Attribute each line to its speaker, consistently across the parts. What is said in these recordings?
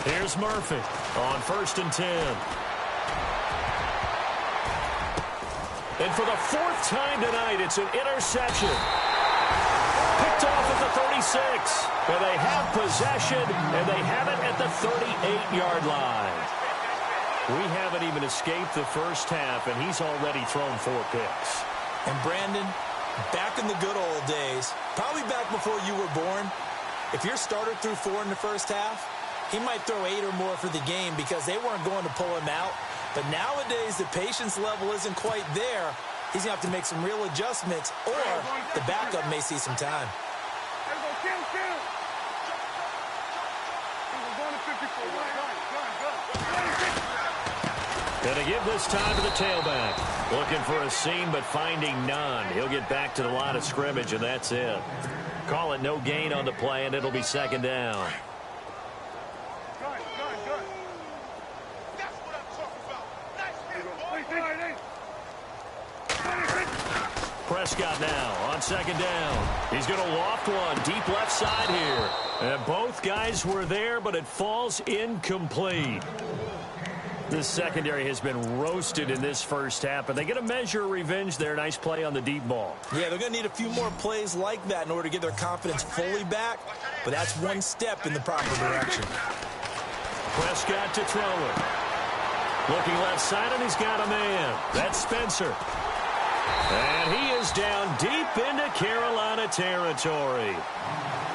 Speaker 1: Here's Murphy on 1st and 10. And for the 4th time tonight, it's an interception. Picked off at the 36. And they have possession, and they have it at the 38-yard line. We haven't even escaped the first half, and he's already thrown 4 picks.
Speaker 2: And Brandon, back in the good old days, probably back before you were born, if your starter threw 4 in the first half, he might throw 8 or more for the game because they weren't going to pull him out. But nowadays, the patience level isn't quite there. He's going to have to make some real adjustments, or the backup may see some time.
Speaker 1: Gonna give this time to the tailback. Looking for a seam, but finding none. He'll get back to the line of scrimmage, and that's it. Call it no gain on the play, and it'll be 2nd down. Prescott now on 2nd down. He's going to loft one deep left side here. And both guys were there, but it falls incomplete. This secondary has been roasted in this first half, but they get a measure of revenge there. Nice play on the deep ball.
Speaker 2: Yeah, they're going to need a few more plays like that in order to get their confidence fully back, but that's one step in the proper direction.
Speaker 1: Prescott to throw it. Looking left side, and he's got a man. That's Spencer. And he is down deep into Carolina territory.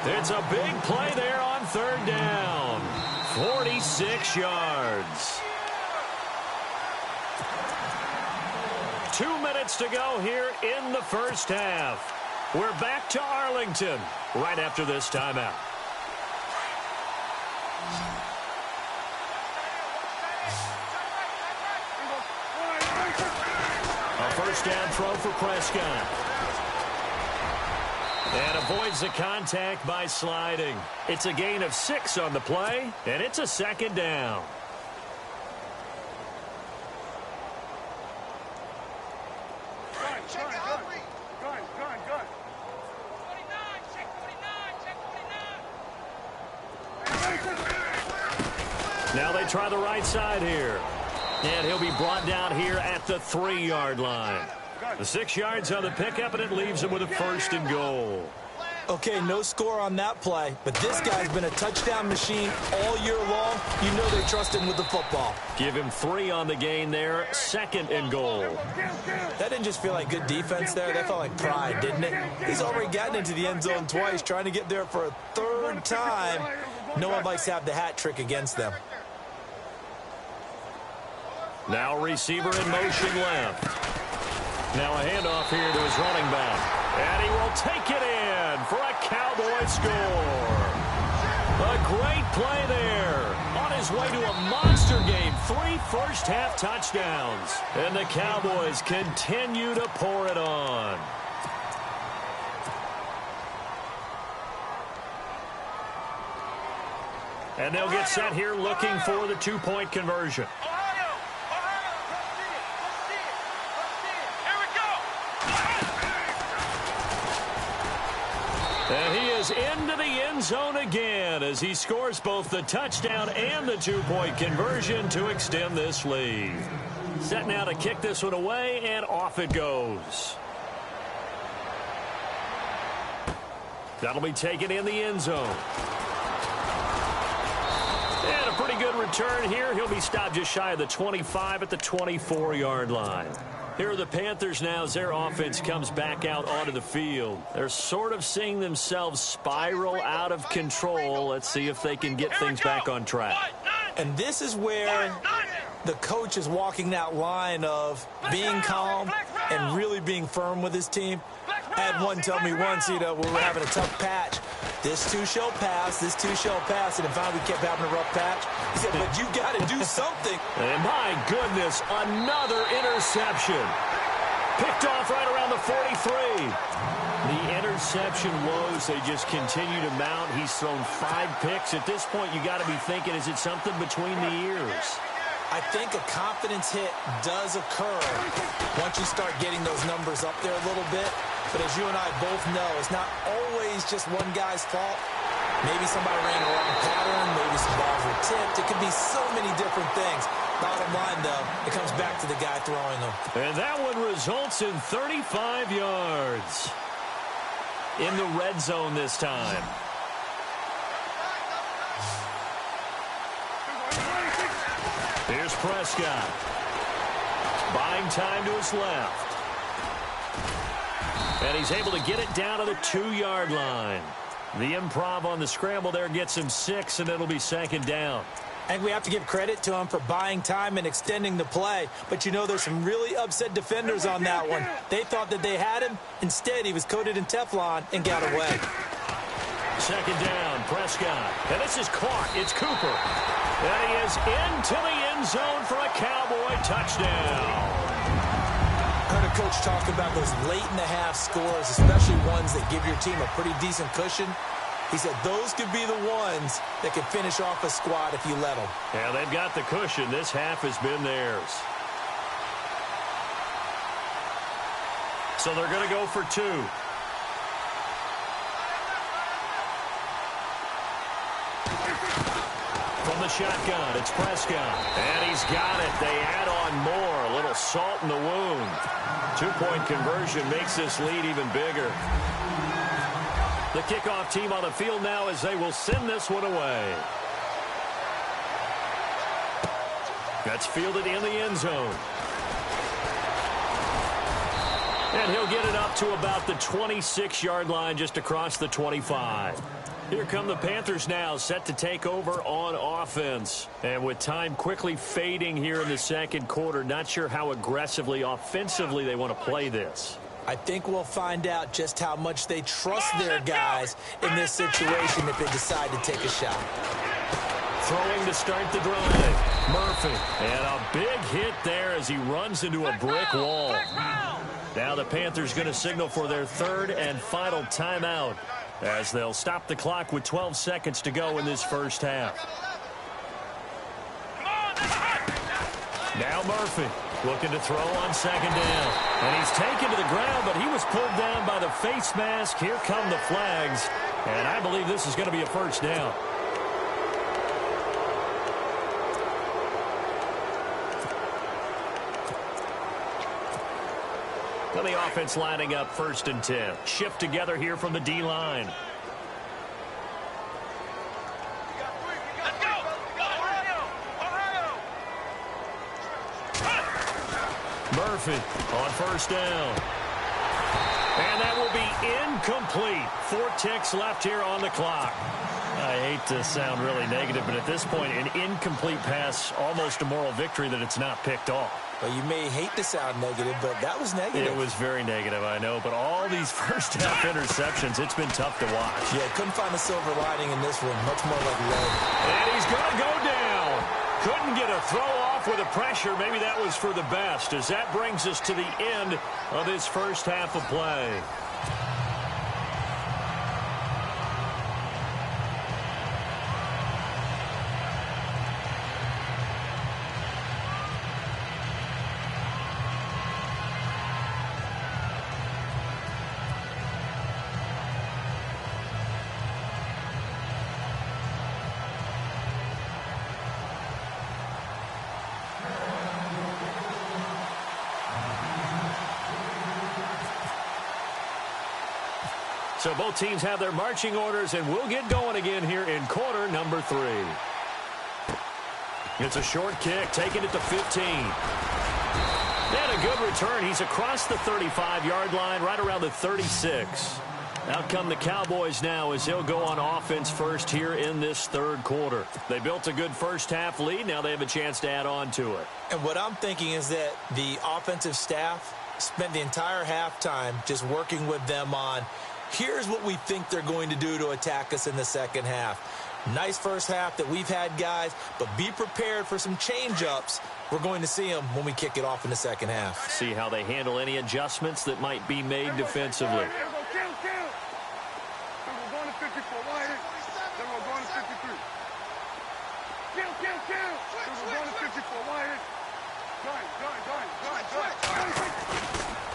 Speaker 1: It's a big play there on 3rd down. 46 yards. 2 minutes to go here in the first half. We're back to Arlington right after this timeout. A 1st down throw for Prescott. And avoids the contact by sliding. It's a gain of 6 on the play, and it's a 2nd down. Now they try the right side here. And he'll be brought down here at the 3-yard line. The 6 yards on the pickup, and it leaves him with a 1st and goal.
Speaker 2: Okay, no score on that play, but this guy's been a touchdown machine all year long. You know they trust him with the football.
Speaker 1: Give him 3 on the gain there, 2nd and goal.
Speaker 2: That didn't just feel like good defense there. That felt like pride, didn't it? He's already gotten into the end zone twice, trying to get there for a 3rd time. No one likes to have the hat trick against them.
Speaker 1: Now receiver in motion left. Now a handoff here to his running back. And he will take it in for a Cowboy score. A great play there. On his way to a monster game. 3 first-half touchdowns. And the Cowboys continue to pour it on. And they'll get set here looking for the 2-point conversion. And he is into the end zone again as he scores both the touchdown and the 2-point conversion to extend this lead. Set now to kick this one away, and off it goes. That'll be taken in the end zone. And a pretty good return here. He'll be stopped just shy of the 25 at the 24-yard line. Here are the Panthers now as their offense comes back out onto the field. They're sort of seeing themselves spiral out of control. Let's see if they can get things back on track.
Speaker 2: And this is where the coach is walking that line of being calm and really being firm with his team. I had one tell me once, we were having a tough patch. This too shall pass, this too shall pass. And finally we kept having a rough patch. He said, but you got to do something.
Speaker 1: And my goodness, another interception. Picked off right around the 43. The interception woes, they just continue to mount. He's thrown 5 picks. At this point, you got to be thinking, is it something between the ears?
Speaker 2: I think a confidence hit does occur once you start getting those numbers up there a little bit. But as you and I both know, it's not always just one guy's fault. Maybe somebody ran a wrong pattern. Maybe some balls were tipped. It could be so many different things. Bottom line, though, it comes back to the guy throwing them.
Speaker 1: And that one results in 35 yards. In the red zone this time. Here's Prescott. Buying time to his left. And he's able to get it down to the 2-yard line. The improv on the scramble there gets him 6, and it'll be second down.
Speaker 2: I think we have to give credit to him for buying time and extending the play. But, you know, there's some really upset defenders on that one. They thought that they had him. Instead, he was coated in Teflon and got away.
Speaker 1: Second down, Prescott. And this is caught. It's Cooper. And he is into the end zone for a Cowboy touchdown.
Speaker 2: I heard a coach talk about those late-in-the-half scores, especially ones that give your team a pretty decent cushion. He said those could be the ones that could finish off a squad if you let them.
Speaker 1: Yeah, they've got the cushion. This half has been theirs. So they're going to go for 2. From the shotgun, it's Prescott. And he's got it. They add on more. A little salt in the wound. 2-point conversion makes this lead even bigger. The kickoff team on the field now as they will send this one away. That's fielded in the end zone. And he'll get it up to about the 26-yard line just across the 25. Here come the Panthers now, set to take over on offense. And with time quickly fading here in the second quarter, not sure how aggressively, offensively they want to play this.
Speaker 2: I think we'll find out just how much they trust their guys in this situation if they decide to take a shot.
Speaker 1: Throwing to start the drive. Murphy. And a big hit there as he runs into a brick wall. Now the Panthers going to signal for their third and final timeout as they'll stop the clock with 12 seconds to go in this first half. Now Murphy looking to throw on second down. And he's taken to the ground, but he was pulled down by the face mask. Here come the flags. And I believe this is going to be a first down. And the offense lining up 1st and 10. Shift together here from the D-line. Murphy on 1st down. And that will be incomplete. 4 ticks left here on the clock. I hate to sound really negative, but at this point, an incomplete pass, almost a moral victory that it's not picked off.
Speaker 2: Well, you may hate to sound negative, but that was negative.
Speaker 1: It was very negative, I know. But all these first-half interceptions, it's been tough to watch.
Speaker 2: Yeah, couldn't find a silver lining in this one. Much more like lead.
Speaker 1: And he's going to go down. Couldn't get a throw off with the pressure. Maybe that was for the best, as that brings us to the end of this first half of play. So both teams have their marching orders, and we'll get going again here in quarter number 3. It's a short kick, taking it to 15. And a good return. He's across the 35-yard line, right around the 36. Out come the Cowboys now as they'll go on offense first here in this third quarter. They built a good first-half lead. Now they have a chance to add on to it.
Speaker 2: And what I'm thinking is that the offensive staff spent the entire halftime just working with them on, here's what we think they're going to do to attack us in the second half. Nice first half that we've had, guys, but be prepared for some change-ups. We're going to see them when we kick it off in the second half.
Speaker 1: See how they handle any adjustments that might be made defensively.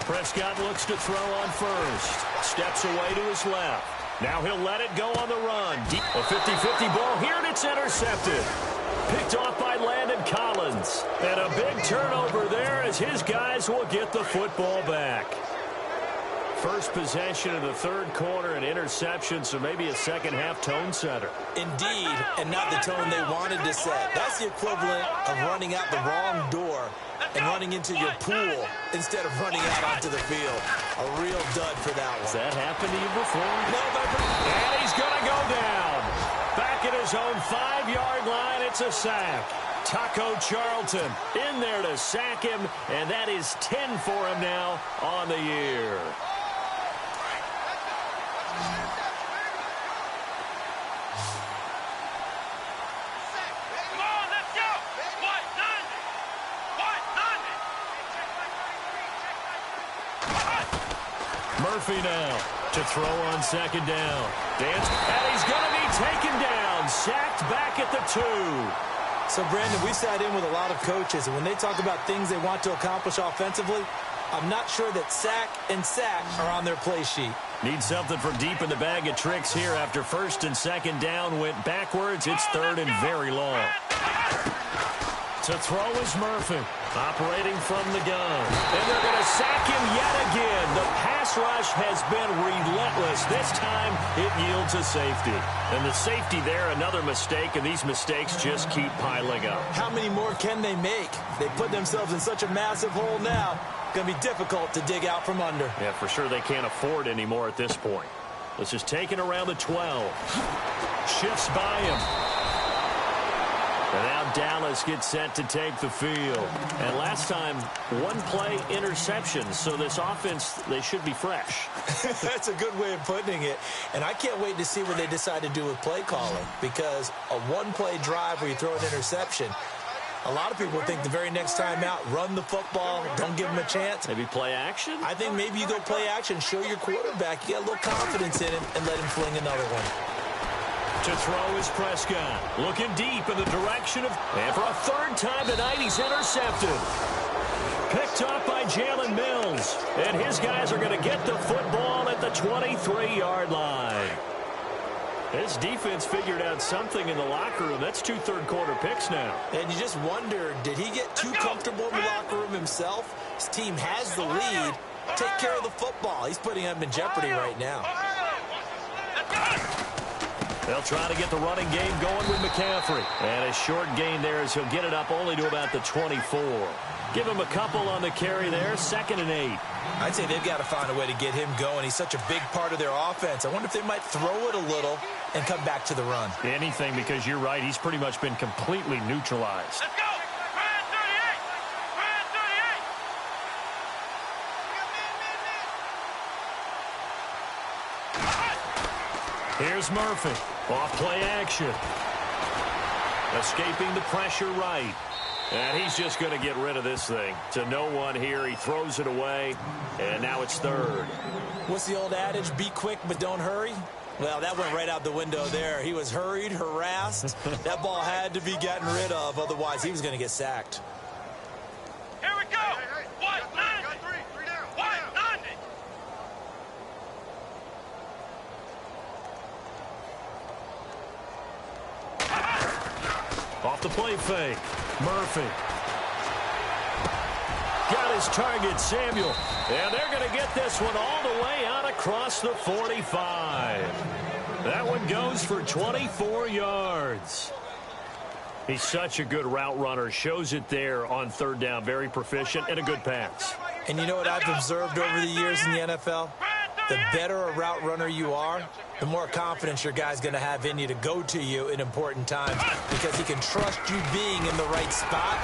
Speaker 1: Prescott looks to throw on first. Steps away to his left. Now he'll let it go on the run. A 50-50 ball here, and it's intercepted. Picked off by Landon Collins. And a big turnover there as his guys will get the football back. First possession of the third quarter, an interception, so maybe a second-half tone setter.
Speaker 2: Indeed, and not the tone they wanted to set. That's the equivalent of running out the wrong door and running into your pool instead of running out onto the field. A real dud for that one.
Speaker 1: Has that happened to you before?
Speaker 2: No,
Speaker 1: and he's going to go down. Back at his own 5-yard line, it's a sack. Taco Charlton in there to sack him, and that is 10 for him now on the year. Murphy now to throw on second down. Dance, and he's going to be taken down. Sacked back at the 2.
Speaker 2: So, Brandon, we sat in with a lot of coaches, and when they talk about things they want to accomplish offensively, I'm not sure that sack and sack are on their play sheet.
Speaker 1: Need something for deep in the bag of tricks here after first and second down went backwards. It's third and very long. To throw is Murphy, operating from the gun. And they're going to sack him yet again. The pass rush has been relentless. This time, it yields a safety. And the safety there, another mistake, and these mistakes just keep piling up.
Speaker 2: How many more can they make? They put themselves in such a massive hole now. Going to be difficult to dig out from under.
Speaker 1: Yeah, for sure they can't afford anymore at this point. This is taken around the 12. Shifts by him. And now Dallas gets set to take the field. And last time, one-play interception. So this offense, they should be fresh.
Speaker 2: That's a good way of putting it. And I can't wait to see what they decide to do with play calling. Because a one-play drive where you throw an interception, a lot of people think the very next time out, run the football, don't give him a chance.
Speaker 1: Maybe play action?
Speaker 2: I think maybe you go play action, show your quarterback, you got a little confidence in him, and let him fling another one.
Speaker 1: To throw is Prescott. Looking deep in the direction of... And for a third time tonight, he's intercepted. Picked up by Jalen Mills. And his guys are going to get the football at the 23-yard line. His defense figured out something in the locker room. That's 2 third-quarter picks now.
Speaker 2: And you just wonder, did he get too comfortable in the locker room himself? His team has the lead. Take care of the football. He's putting them in jeopardy right now.
Speaker 1: They'll try to get the running game going with McCaffrey. And a short gain there as he'll get it up only to about the 24. Give him a couple on the carry there, 2nd and 8.
Speaker 2: I'd say they've got to find a way to get him going. He's such a big part of their offense. I wonder if they might throw it a little and come back to the run.
Speaker 1: Anything, because you're right. He's pretty much been completely neutralized.
Speaker 3: Let's go! Ryan 38! Ryan 38!
Speaker 1: Here's Murphy. Off play action. Escaping the pressure right. And he's just going to get rid of this thing. To no one here. He throws it away. And now it's third.
Speaker 2: What's the old adage? Be quick, but don't hurry. Well, that went right out the window there. He was hurried, harassed. That ball had to be gotten rid of. Otherwise, he was going to get sacked.
Speaker 3: Here we go! 190! 190!
Speaker 1: Off the play fake. Murphy. Got his target, Samuel. And they're going to get this one all the way out across the 45. That one goes for 24 yards. He's such a good route runner. Shows it there on third down. Very proficient and a good pass.
Speaker 2: And you know what I've observed over the years in the NFL? The better a route runner you are, the more confidence your guy's going to have in you to go to you in important times because he can trust you being in the right spot,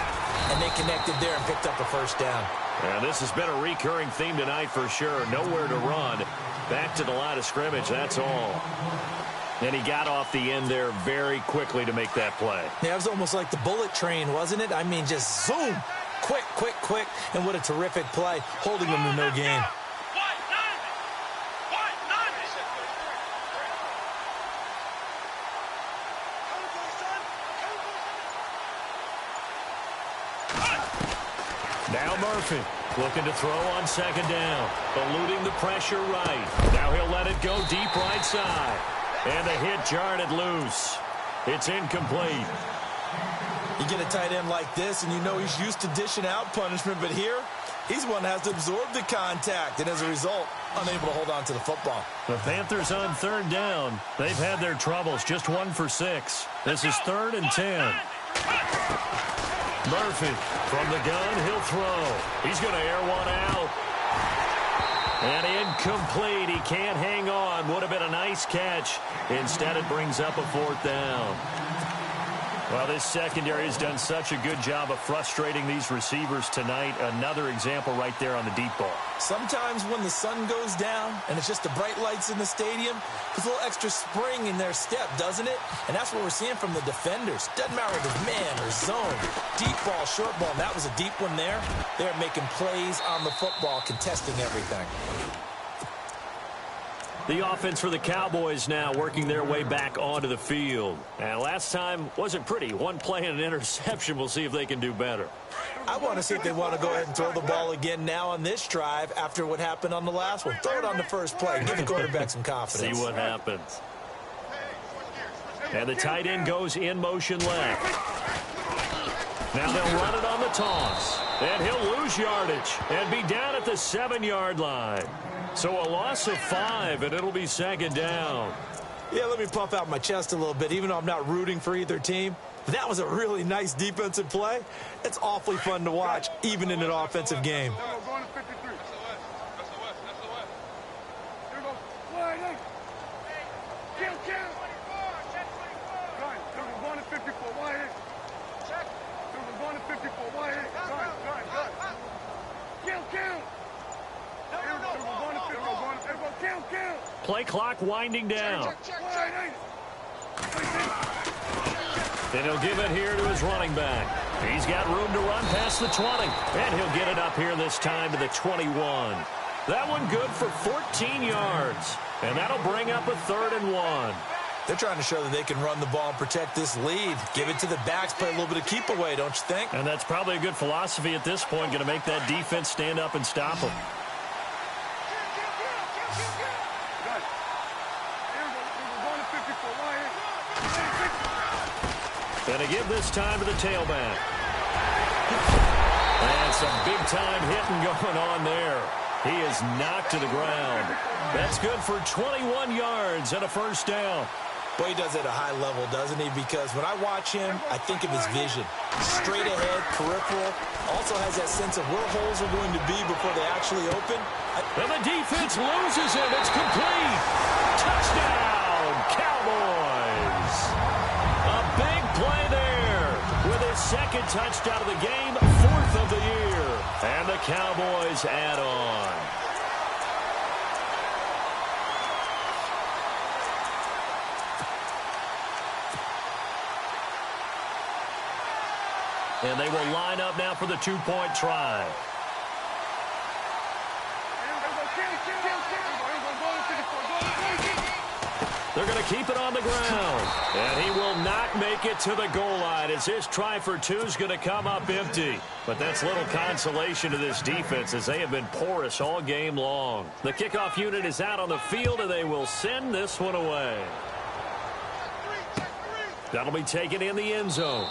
Speaker 2: and they connected there and picked up a first down.
Speaker 1: Yeah, this has been a recurring theme tonight for sure. Nowhere to run. Back to the line of scrimmage, that's all. And he got off the end there very quickly to make that play.
Speaker 2: Yeah, it was almost like the bullet train, wasn't it? I mean, just zoom. Quick, quick, quick. And what a terrific play, holding them to no gain.
Speaker 1: Now Murphy Looking to throw on second down. Eluding the pressure right. Now he'll let it go deep right side. And the hit jarred it loose. It's incomplete.
Speaker 2: You get a tight end like this, and you know he's used to dishing out punishment, but here, he's one that has to absorb the contact, and as a result, unable to hold on to the football.
Speaker 1: The Panthers on third down. They've had their troubles, just 1 for 6. This is 3rd and 10. Murphy from the gun, he'll throw. He's going to air one out. And incomplete. He can't hang on. Would have been a nice catch. Instead, it brings up a 4th down. Well, this secondary has done such a good job of frustrating these receivers tonight. Another example right there on the deep ball.
Speaker 2: Sometimes when the sun goes down and it's just the bright lights in the stadium, there's a little extra spring in their step, doesn't it? And that's what we're seeing from the defenders. Doesn't matter if it's man or zone. Deep ball, short ball. And that was a deep one there. They're making plays on the football, contesting everything.
Speaker 1: The offense for the Cowboys now working their way back onto the field. And last time wasn't pretty. One play and an interception. We'll see if they can do better.
Speaker 2: I want to see if they want to go ahead and throw the ball again now on this drive after what happened on the last one. Throw it on the first play. Give the quarterback some confidence.
Speaker 1: See what happens. And the tight end goes in motion left. Now they'll run it on the toss. And he'll lose yardage and be down at the 7-yard line. So a loss of 5, and it'll be 2nd down.
Speaker 2: Yeah, let me puff out my chest a little bit, even though I'm not rooting for either team. That was a really nice defensive play. It's awfully fun to watch, even in an offensive game.
Speaker 1: Play clock winding down. Then he'll give it here to his running back. He's got room to run past the 20. And he'll get it up here this time to the 21. That one good for 14 yards. And that'll bring up a 3rd and 1.
Speaker 2: They're trying to show that they can run the ball and protect this lead. Give it to the backs, play a little bit of keep away, don't you think?
Speaker 1: And that's probably a good philosophy at this point, going to make that defense stand up and stop them. And to give this time to the tailback. And some big-time hitting going on there. He is knocked to the ground. That's good for 21 yards and a 1st down.
Speaker 2: Boy, he does it at a high level, doesn't he? Because when I watch him, I think of his vision. Straight ahead, peripheral. Also has that sense of where holes are going to be before they actually open.
Speaker 1: And the defense loses him. It's complete. Touchdown, Cowboys. A big play there with his 2nd touchdown of the game, 4th of the year. And the Cowboys add on. And they will line up now for the 2-point try. They're going to keep it on the ground. And he will not make it to the goal line as his try for 2 is going to come up empty. But that's little consolation to this defense as they have been porous all game long. The kickoff unit is out on the field, and they will send this one away. That'll be taken in the end zone.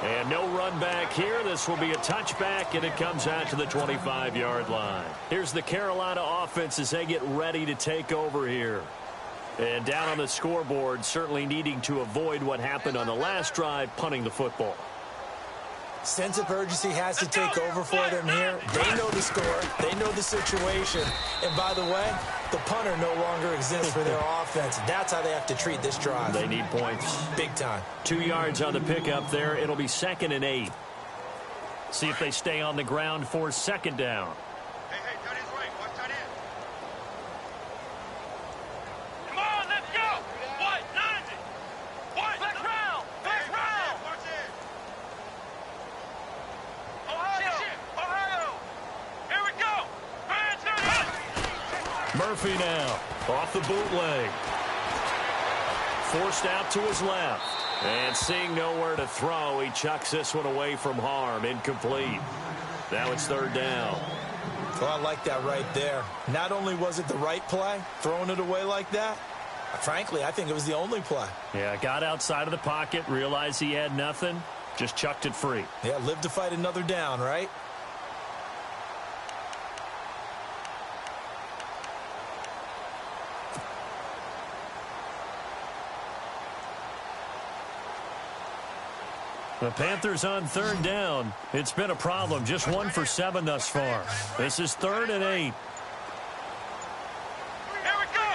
Speaker 1: And no run back here. This will be a touchback, and it comes out to the 25-yard line. Here's the Carolina offense as they get ready to take over here. And down on the scoreboard, certainly needing to avoid what happened on the last drive, punting the football.
Speaker 2: Sense of urgency has to take over for them here. They know the score. They know the situation. And by the way, the punter no longer exists for their offense. That's how they have to treat this drive.
Speaker 1: They need points.
Speaker 2: Big time.
Speaker 1: 2 yards on the pickup there. It'll be 2nd and 8. See if they stay on the ground for 2nd down.
Speaker 3: Hey, tight end's right. Watch tight end. Come on, let's go. What? 90. What? Back round. Back round. Watch it. Ohio. Here we go. Hands down.
Speaker 1: Murphy now off the bootleg. Forced out to his left. And seeing nowhere to throw, he chucks this one away from harm. Incomplete. Now it's third down.
Speaker 2: Well, I like that right there. Not only was it the right play, throwing it away like that, frankly, I think it was the only play.
Speaker 1: Yeah, got outside of the pocket, realized he had nothing, just chucked it free.
Speaker 2: Yeah, live to fight another down, right?
Speaker 1: The Panthers on third down. It's been a problem. Just 1 for 7 thus far. This is 3rd and 8.
Speaker 3: Here we go.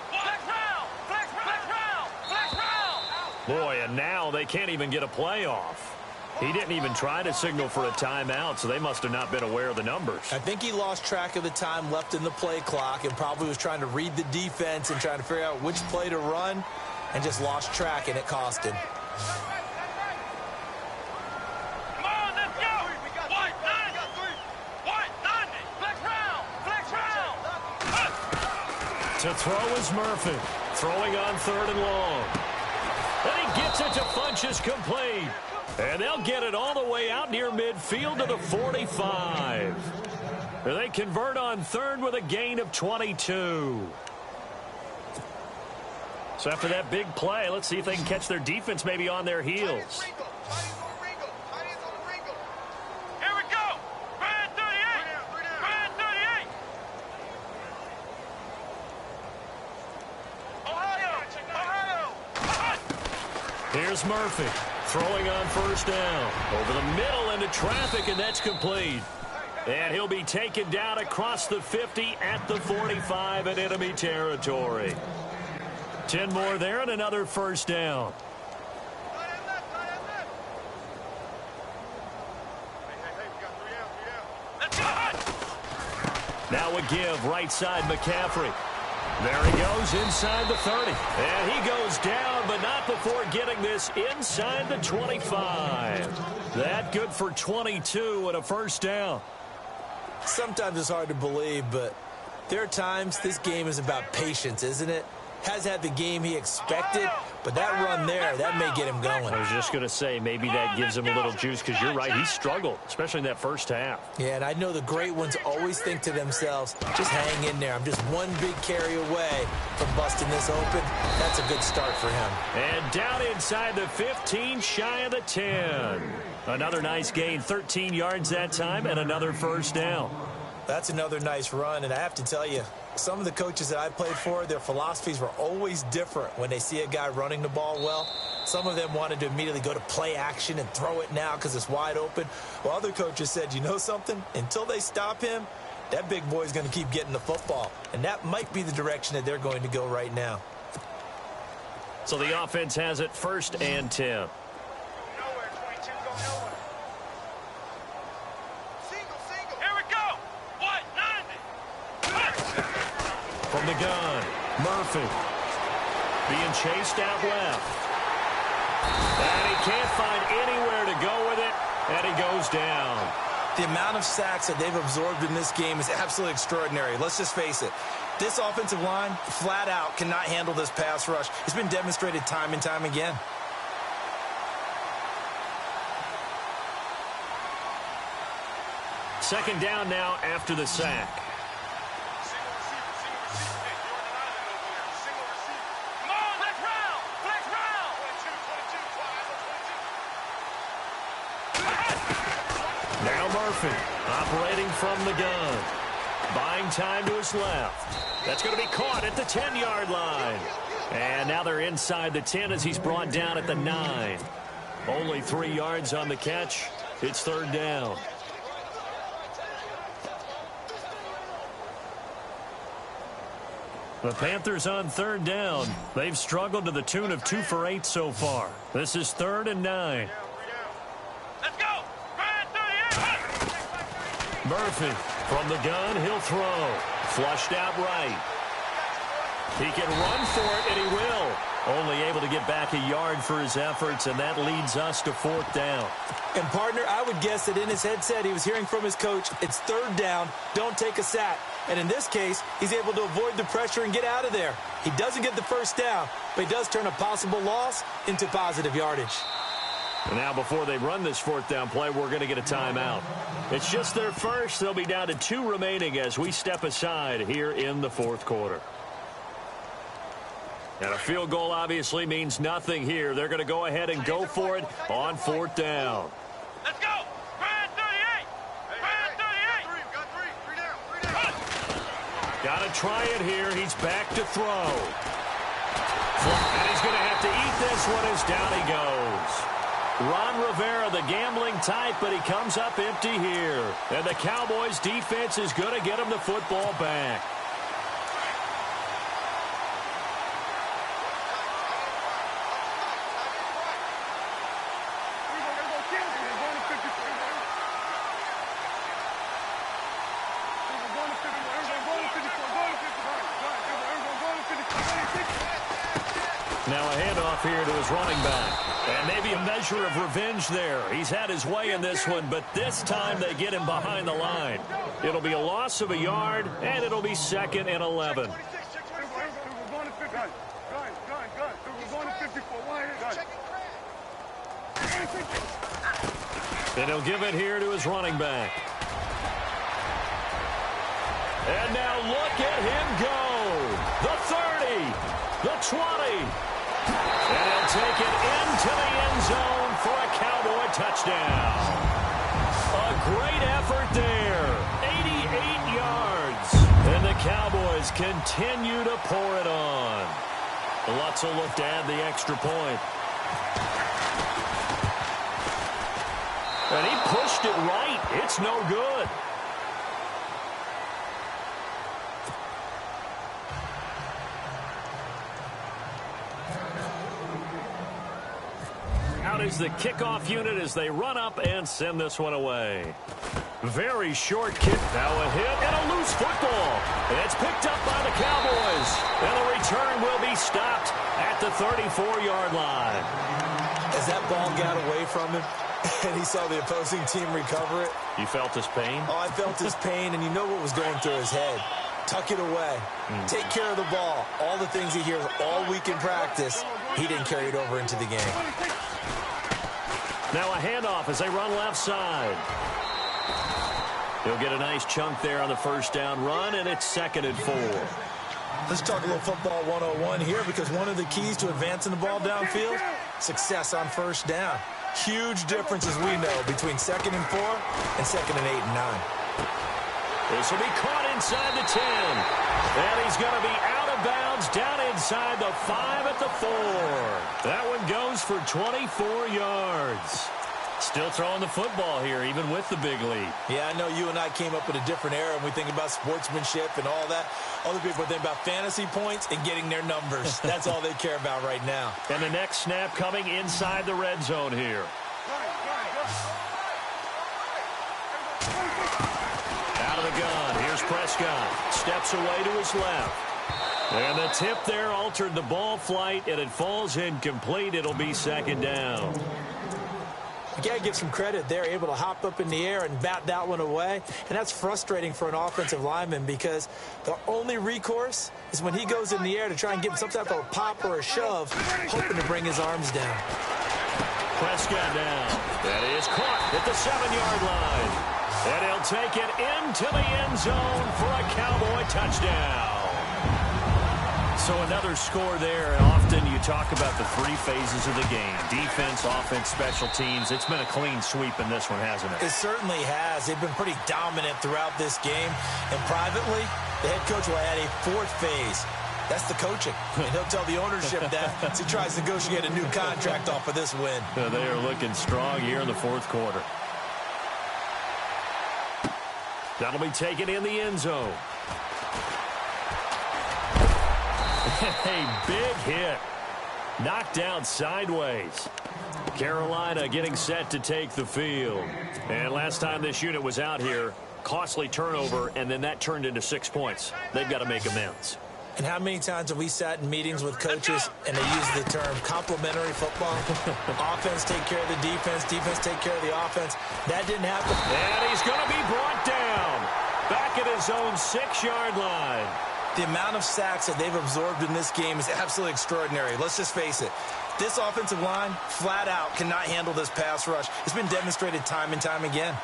Speaker 3: Flex round. Flex round. Flex round.
Speaker 1: Boy, and now they can't even get a play off. He didn't even try to signal for a timeout, so they must have not been aware of the numbers.
Speaker 2: I think he lost track of the time left in the play clock and probably was trying to read the defense and trying to figure out which play to run and just lost track, and it cost him.
Speaker 1: To throw is Murphy. Throwing on 3rd and long. And he gets it to Funchess complete. And they'll get it all the way out near midfield to the 45. And they convert on 3rd with a gain of 22. So after that big play, let's see if they can catch their defense maybe on their heels. Here's Murphy throwing on 1st down. Over the middle into traffic, and that's complete. And he'll be taken down across the 50 at the 45 in enemy territory. 10 more there and another 1st down. Now a give right side McCaffrey. There he goes inside the 30. And he goes down, but not before getting this inside the 25. That good for 22 and a 1st down.
Speaker 2: Sometimes it's hard to believe, but there are times this game is about patience, isn't it? Has had the game he expected, but that run there, that may get him going.
Speaker 1: I was just going to say, maybe that gives him a little juice, because you're right, he struggled, especially in that 1st half.
Speaker 2: Yeah, and I know the great ones always think to themselves, just hang in there. I'm just one big carry away from busting this open. That's a good start for him.
Speaker 1: And down inside the 15, shy of the 10. Another nice gain, 13 yards that time, and another 1st down.
Speaker 2: That's another nice run, and I have to tell you, some of the coaches that I played for, their philosophies were always different when they see a guy running the ball well. Some of them wanted to immediately go to play action and throw it now because it's wide open. While other coaches said, you know something? Until they stop him, that big boy's going to keep getting the football. And that might be the direction that they're going to go right now.
Speaker 1: So the offense has it 1st and 10. From the gun, Murphy being chased out left. And he can't find anywhere to go with it, and he goes down.
Speaker 2: The amount of sacks that they've absorbed in this game is absolutely extraordinary. Let's just face it. This offensive line, flat out, cannot handle this pass rush. It's been demonstrated time and time again.
Speaker 1: Second down now after the sack. Now Murphy operating from the gun. Buying time to his left. That's going to be caught at the 10-yard line. And now they're inside the 10 as he's brought down at the 9. Only 3 yards on the catch. It's 3rd down. The Panthers on 3rd down. They've struggled to the tune of 2 for 8 so far. This is 3rd and 9.
Speaker 3: Let's go.
Speaker 1: Murphy from the gun, he'll throw. Flushed out right. He can run for it, and he will. Only able to get back a yard for his efforts, and that leads us to 4th down.
Speaker 2: And, partner, I would guess that in his headset he was hearing from his coach, it's 3rd down, don't take a sack. And in this case, he's able to avoid the pressure and get out of there. He doesn't get the 1st down, but he does turn a possible loss into positive yardage.
Speaker 1: And now before they run this fourth down play, we're going to get a timeout. It's just their first. They'll be down to 2 remaining as we step aside here in the fourth quarter. And a field goal obviously means nothing here. They're going to go ahead and go for it on fourth down.
Speaker 3: Let's go. Brad 38. Brad 38. Got three. Three down.
Speaker 1: Got to try it here. He's back to throw. And he's going to have to eat this one as down he goes. Ron Rivera, the gambling type, but he comes up empty here. And the Cowboys' defense is going to get him the football back. Now a handoff here to his running back. And maybe a measure of revenge there. He's had his way in this one, but this time they get him behind the line. It'll be a loss of a yard, and it'll be 2nd and 11. And he'll give it here to his running back. And now look at him go. The 30, the 20. And he'll take it into the end zone for a Cowboy touchdown. A great effort there. 88 yards. And the Cowboys continue to pour it on. Lutz will look to add the extra point. And he pushed it right. It's no good. Out is the kickoff unit as they run up and send this one away. Very short kick. Now a hit and a loose football. It's picked up by the Cowboys. And the return will be stopped at the 34-yard line.
Speaker 2: As that ball got away from him and he saw the opposing team recover it.
Speaker 1: You felt his pain?
Speaker 2: Oh, I felt his pain, and you know what was going through his head. Tuck it away. Take care of the ball. All the things he hears all week in practice, he didn't carry it over into the game.
Speaker 1: Now a handoff as they run left side. He'll get a nice chunk there on the first down run, and it's 2nd and 4.
Speaker 2: Let's talk a little football 101 here, because one of the keys to advancing the ball downfield, success on first down. Huge difference, as we know, between 2nd and 4 and 2nd and 8 and 9.
Speaker 1: This will be caught inside the 10. And he's going to be out of bounds down inside the 5 at the 4. That one goes for 24 yards. Still throwing the football here, even with the big lead.
Speaker 2: Yeah, I know you and I came up in a different era, and we think about sportsmanship and all that. Other people think about fantasy points and getting their numbers. That's all they care about right now.
Speaker 1: And the next snap coming inside the red zone here. Out of the gun. Here's Prescott. Steps away to his left. And the tip there altered the ball flight, and it falls incomplete. It'll be 2nd down.
Speaker 2: You got to give some credit. They're able to hop up in the air and bat that one away. And that's frustrating for an offensive lineman, because the only recourse is when he goes in the air to try and get some type of a pop or a shove, hoping to bring his arms down.
Speaker 1: Prescott down. That is caught at the 7-yard line. And he'll take it into the end zone for a Cowboy touchdown. So another score there, and often you talk about the 3 phases of the game. Defense, offense, special teams. It's been a clean sweep in this one, hasn't it?
Speaker 2: It certainly has. They've been pretty dominant throughout this game. And privately, the head coach will add a 4th phase. That's the coaching. And he'll tell the ownership that as he tries to negotiate a new contract off of this win.
Speaker 1: They are looking strong here in the 4th quarter. That'll be taken in the end zone. A big hit. Knocked down sideways. Carolina getting set to take the field. And last time this unit was out here, costly turnover, and then that turned into 6 points. They've got to make amends.
Speaker 2: And how many times have we sat in meetings with coaches and they use the term complementary football? Offense take care of the defense, defense take care of the offense. That didn't happen.
Speaker 1: And he's going to be brought down back at his own 6-yard line.
Speaker 2: The amount of sacks that they've absorbed in this game is absolutely extraordinary. Let's just face it. This offensive line, flat out, cannot handle this pass rush. It's been demonstrated time and time again.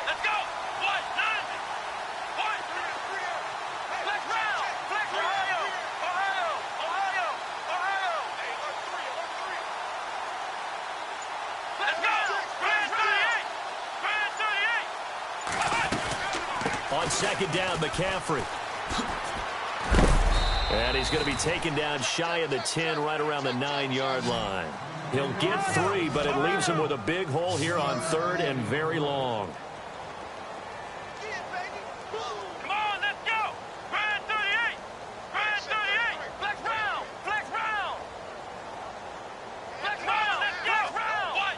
Speaker 3: Let's go. What? 90. What? Flex round. Flex Ohio. Ohio. Ohio. Ohio. Let's go. Grand 38. Grand 38.
Speaker 1: On second down, McCaffrey. And he's going to be taken down shy of the 10, right around the 9-yard line. He'll get 3, but it leaves him with a big hole here on third and very long.
Speaker 3: Come on, let's go. Grand 38. Grand 38. Flex round. Flex round. Flex round. Let's go. What?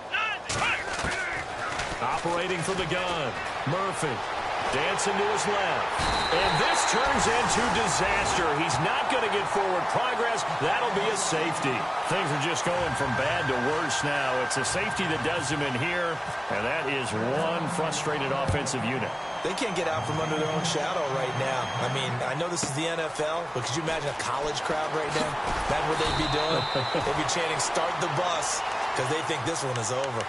Speaker 3: 90.
Speaker 1: Operating from the gun, Murphy. Dancing to his left. And this turns into disaster. He's not going to get forward progress. That'll be a safety. Things are just going from bad to worse now. It's a safety that does him in here, and that is one frustrated offensive unit.
Speaker 2: They can't get out from under their own shadow right now. I mean, I know this is the NFL, but could you imagine a college crowd right now? That's what they'd be doing. They'd be chanting, "Start the bus," because they think this one is over.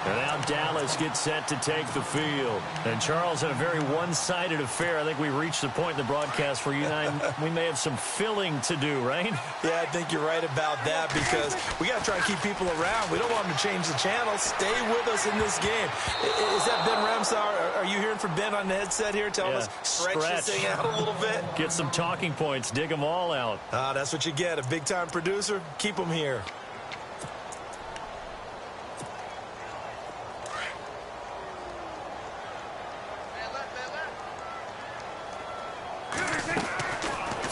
Speaker 1: And now Dallas gets set to take the field. And Charles, in a very one-sided affair, I think we reached the point in the broadcast where you and I, we may have some filling to do, right?
Speaker 2: Yeah, I think you're right about that because we got to try and keep people around. We don't want them to change the channel. Stay with us in this game. Is that Ben Ramsar? Are you hearing from Ben on the headset here? Tell us, stretch this thing out a little bit.
Speaker 1: Get some talking points. Dig them all out.
Speaker 2: That's what you get. A big-time producer. Keep them here.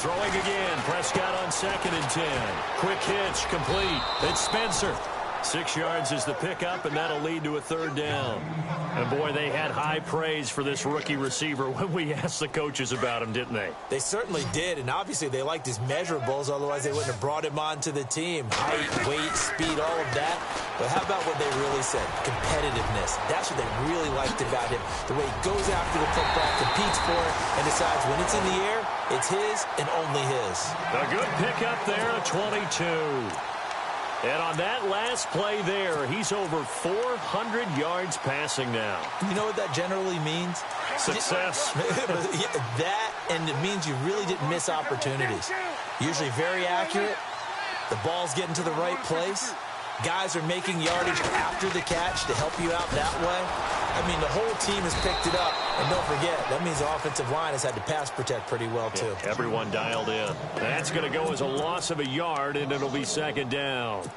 Speaker 1: Throwing again. Prescott on 2nd and 10. Quick hitch, complete. It's Spencer. 6 yards is the pickup, and that'll lead to a 3rd down. And, boy, they had high praise for this rookie receiver when we asked the coaches about him, didn't they?
Speaker 2: They certainly did, and obviously they liked his measurables. Otherwise, they wouldn't have brought him onto the team. Height, weight, speed, all of that. But how about what they really said? Competitiveness. That's what they really liked about him. The way he goes after the football, competes for it, and decides when it's in the air, it's his and only his.
Speaker 1: A good pickup there, a 22. And on that last play there, he's over 400 yards passing now.
Speaker 2: You know what that generally means?
Speaker 1: Success.
Speaker 2: That, and it means you really didn't miss opportunities. Usually very accurate. The ball's getting to the right place. Guys are making yardage after the catch to help you out that way. I mean, the whole team has picked it up. And don't forget, that means the offensive line has had to pass protect pretty well, too.
Speaker 1: Yeah, everyone dialed in. That's going to go as a loss of a yard, and it'll be 2nd down.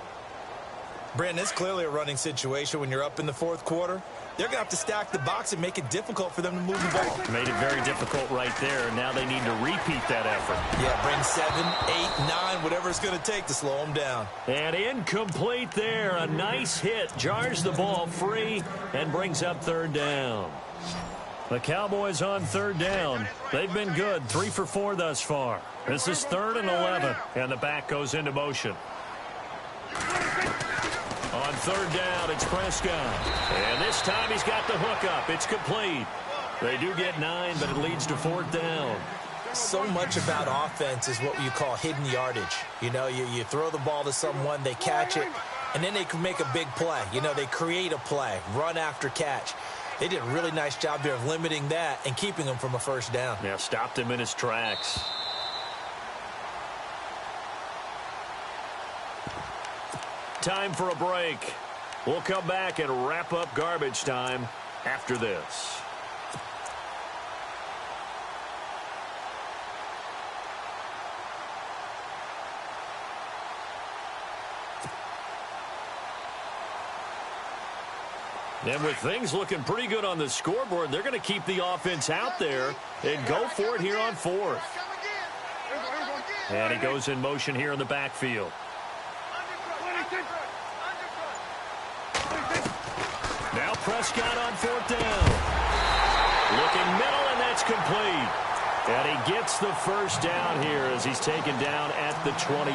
Speaker 2: Brandon, it's clearly a running situation when you're up in the 4th quarter. They're going to have to stack the box and make it difficult for them to move the ball.
Speaker 1: Made it very difficult right there. Now they need to repeat that effort.
Speaker 2: Yeah, bring 7, 8, 9, whatever it's going to take to slow them down.
Speaker 1: And incomplete there. A nice hit. Jars the ball free and brings up 3rd down. The Cowboys on 3rd down. They've been good. 3 for 4 thus far. This is 3rd and 11. And the back goes into motion. On 3rd down, it's Prescott. And this time he's got the hook up. It's complete. They do get 9, but it leads to 4th down.
Speaker 2: So much about offense is what you call hidden yardage. You know, you throw the ball to someone, they catch it, and then they can make a big play. You know, they create a play, run after catch. They did a really nice job there of limiting that and keeping him from a 1st down.
Speaker 1: Yeah, stopped him in his tracks. Time for a break. We'll come back and wrap up garbage time after this. And with things looking pretty good on the scoreboard, they're going to keep the offense out there and go for it here on 4th. And he goes in motion here in the backfield. Now Prescott on 4th down. Looking middle, and that's complete. And he gets the 1st down here as he's taken down at the 24.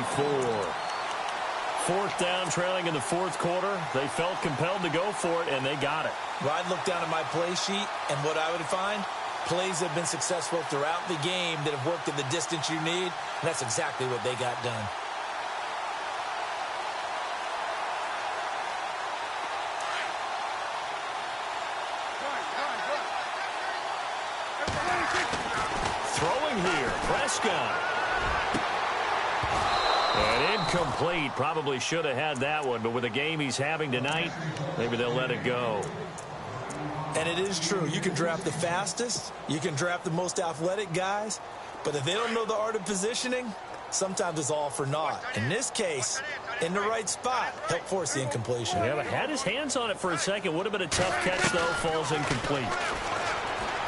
Speaker 1: 4th down, trailing in the 4th quarter. They felt compelled to go for it, and they got it.
Speaker 2: Well, I'd look down at my play sheet, and what I would find, Plays have been successful throughout the game that have worked in the distance you need, and that's exactly what they got done.
Speaker 1: Throwing here, Prescott. And incomplete. Probably should have had that one, but with the game he's having tonight, maybe they'll let it go.
Speaker 2: And it is true. You can draft the fastest. You can draft the most athletic guys. But if they don't know the art of positioning, sometimes it's all for naught. In this case, in the right spot, help force the incompletion.
Speaker 1: Yeah, but had his hands on it for a second. Would have been a tough catch, though. Falls incomplete.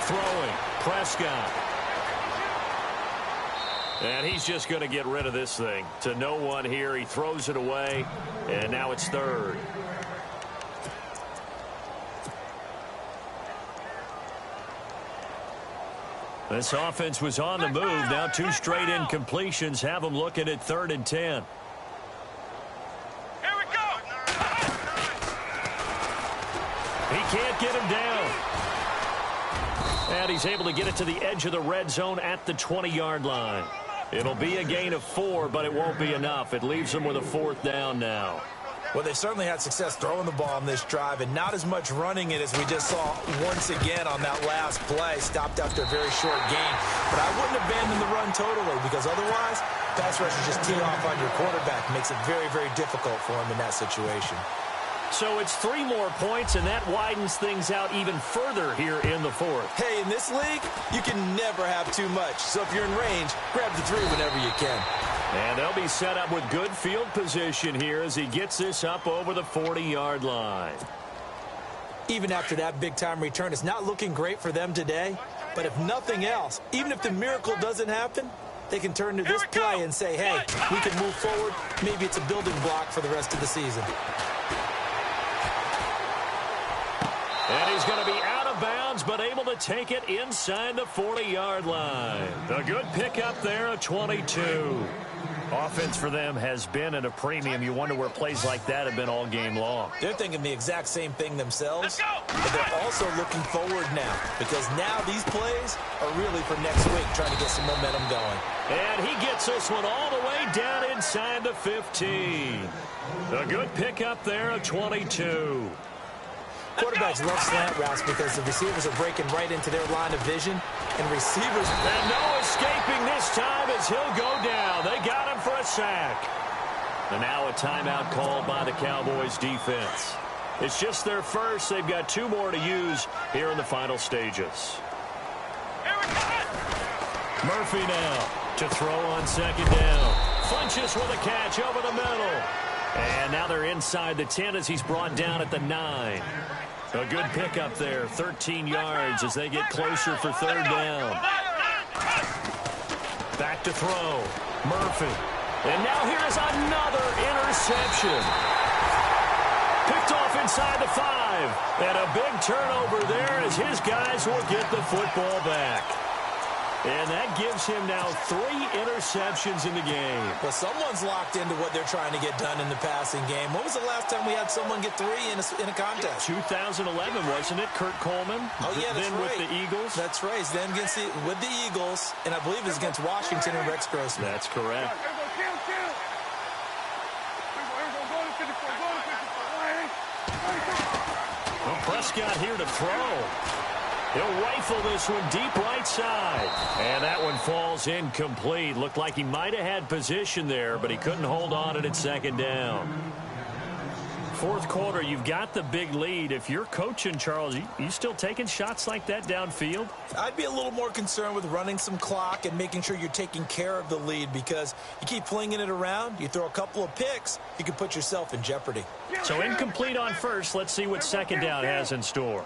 Speaker 1: Throwing. Prescott. And he's just going to get rid of this thing. To no one here. He throws it away. And now it's third. This offense was on the move. Now 2 straight incompletions have them looking at 3rd and 10.
Speaker 3: Here we go.
Speaker 1: He can't get him down. And he's able to get it to the edge of the red zone at the 20-yard line. It'll be a gain of 4, but it won't be enough. It leaves them with a 4th down now.
Speaker 2: Well, they certainly had success throwing the ball on this drive and not as much running it as we just saw once again on that last play. Stopped after a very short gain. But I wouldn't abandon the run totally because otherwise, pass rushers just tee off on your quarterback. Makes it very, very difficult for him in that situation.
Speaker 1: So it's 3 more points, and that widens things out even further here in the 4th.
Speaker 2: Hey, in this league, you can never have too much. So if you're in range, grab the 3 whenever you can.
Speaker 1: And they'll be set up with good field position here as he gets this up over the 40-yard line.
Speaker 2: Even after that big-time return, it's not looking great for them today. But if nothing else, even if the miracle doesn't happen, they can turn to this play and say, hey, we can move forward. Maybe it's a building block for the rest of the season.
Speaker 1: And he's going to be out of bounds, but able to take it inside the 40-yard line. A good pickup there of 22. Offense for them has been at a premium. You wonder where plays like that have been all game long.
Speaker 2: They're thinking the exact same thing themselves, but they're also looking forward now because now these plays are really for next week, trying to get some momentum going.
Speaker 1: And he gets this one all the way down inside the 15. A good pickup there of 22.
Speaker 2: Quarterbacks love slant routes because the receivers are breaking right into their line of vision, and receivers...
Speaker 1: And no escaping this time as he'll go down. They got him for a sack. And now a timeout called by the Cowboys defense. It's just their first. They've got 2 more to use here in the final stages. Murphy now to throw on 2nd down. Funches with a catch over the middle. And now they're inside the 10 as he's brought down at the 9. A good pickup there, 13 yards as they get closer for 3rd down. Back to throw, Murphy. And now here is another interception. Picked off inside the 5. And a big turnover there as his guys will get the football back. And that gives him now 3 interceptions in the game.
Speaker 2: Well, someone's locked into what they're trying to get done in the passing game. When was the last time we had someone get 3 in a contest?
Speaker 1: 2011, wasn't it? Kurt Coleman.
Speaker 2: Oh, yeah, that's
Speaker 1: then
Speaker 2: right.
Speaker 1: with the Eagles.
Speaker 2: That's right. Then with the Eagles, and I believe it's against Washington and Rex Grossman.
Speaker 1: That's correct. Well, Prescott here to throw. He'll rifle this one deep right side. And that one falls incomplete. Looked like he might have had position there, but he couldn't hold on it at 2nd down. 4th quarter, you've got the big lead. If you're coaching, Charles, you still taking shots like that downfield?
Speaker 2: I'd be a little more concerned with running some clock and making sure you're taking care of the lead because you keep flinging it around, you throw a couple of picks, you can put yourself in jeopardy.
Speaker 1: So incomplete on first. Let's see what 2nd down has in store.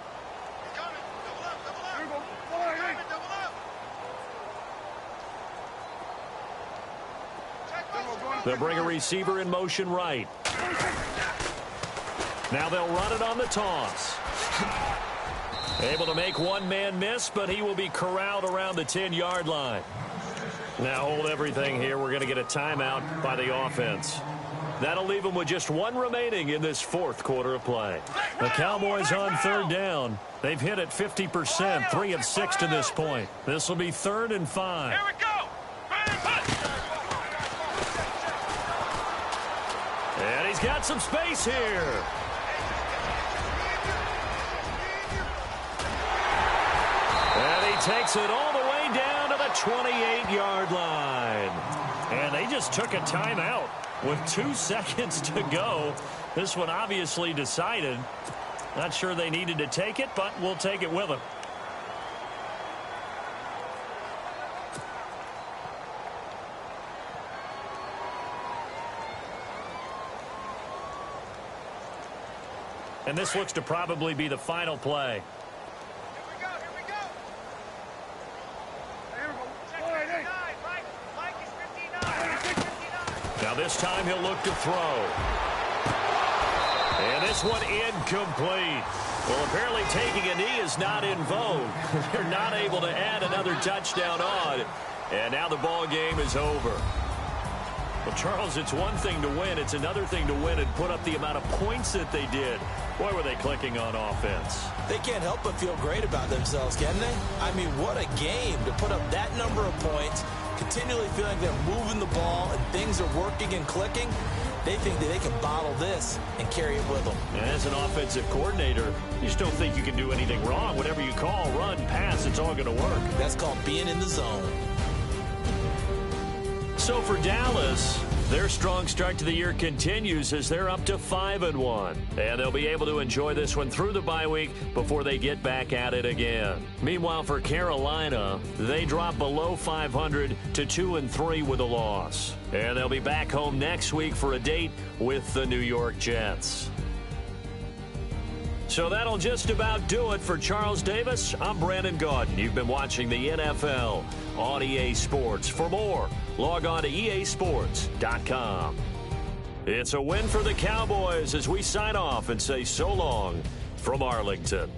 Speaker 1: They'll bring a receiver in motion right. Now they'll run it on the toss. Able to make one man miss, but he will be corralled around the 10-yard line. Now hold everything here. We're going to get a timeout by the offense. That'll leave them with just one remaining in this fourth quarter of play. The Cowboys on third down. They've hit it 50%, 3 of 6 to this point. This will be 3rd and 5.
Speaker 3: Here we go.
Speaker 1: And he's got some space here. And he takes it all the way down to the 28-yard line. And they just took a timeout with 2 seconds to go. This one obviously decided. Not sure they needed to take it, but we'll take it with them. And this looks to probably be the final play. Now this time he'll look to throw. And this one incomplete. Well, apparently taking a knee is not in vogue. They're not able to add another touchdown on. And now the ball game is over. Well, Charles, it's one thing to win. It's another thing to win and put up the amount of points that they did. Boy, were they clicking on offense.
Speaker 2: They can't help but feel great about themselves, can they? I mean, what a game to put up that number of points, continually feeling they're moving the ball and things are working and clicking. They think that they can bottle this and carry it with them.
Speaker 1: And as an offensive coordinator, you just don't think you can do anything wrong. Whatever you call, run, pass, it's all going to work.
Speaker 2: That's called being in the zone.
Speaker 1: So for Dallas, their strong start to the year continues as they're up to 5-1. And they'll be able to enjoy this one through the bye week before they get back at it again. Meanwhile, for Carolina, they drop below 500 to 2-3 with a loss. And they'll be back home next week for a date with the New York Jets. So that'll just about do it for Charles Davis. I'm Brandon Gaudin. You've been watching the NFL on EA Sports. For more, log on to easports.com. It's a win for the Cowboys as we sign off and say so long from Arlington.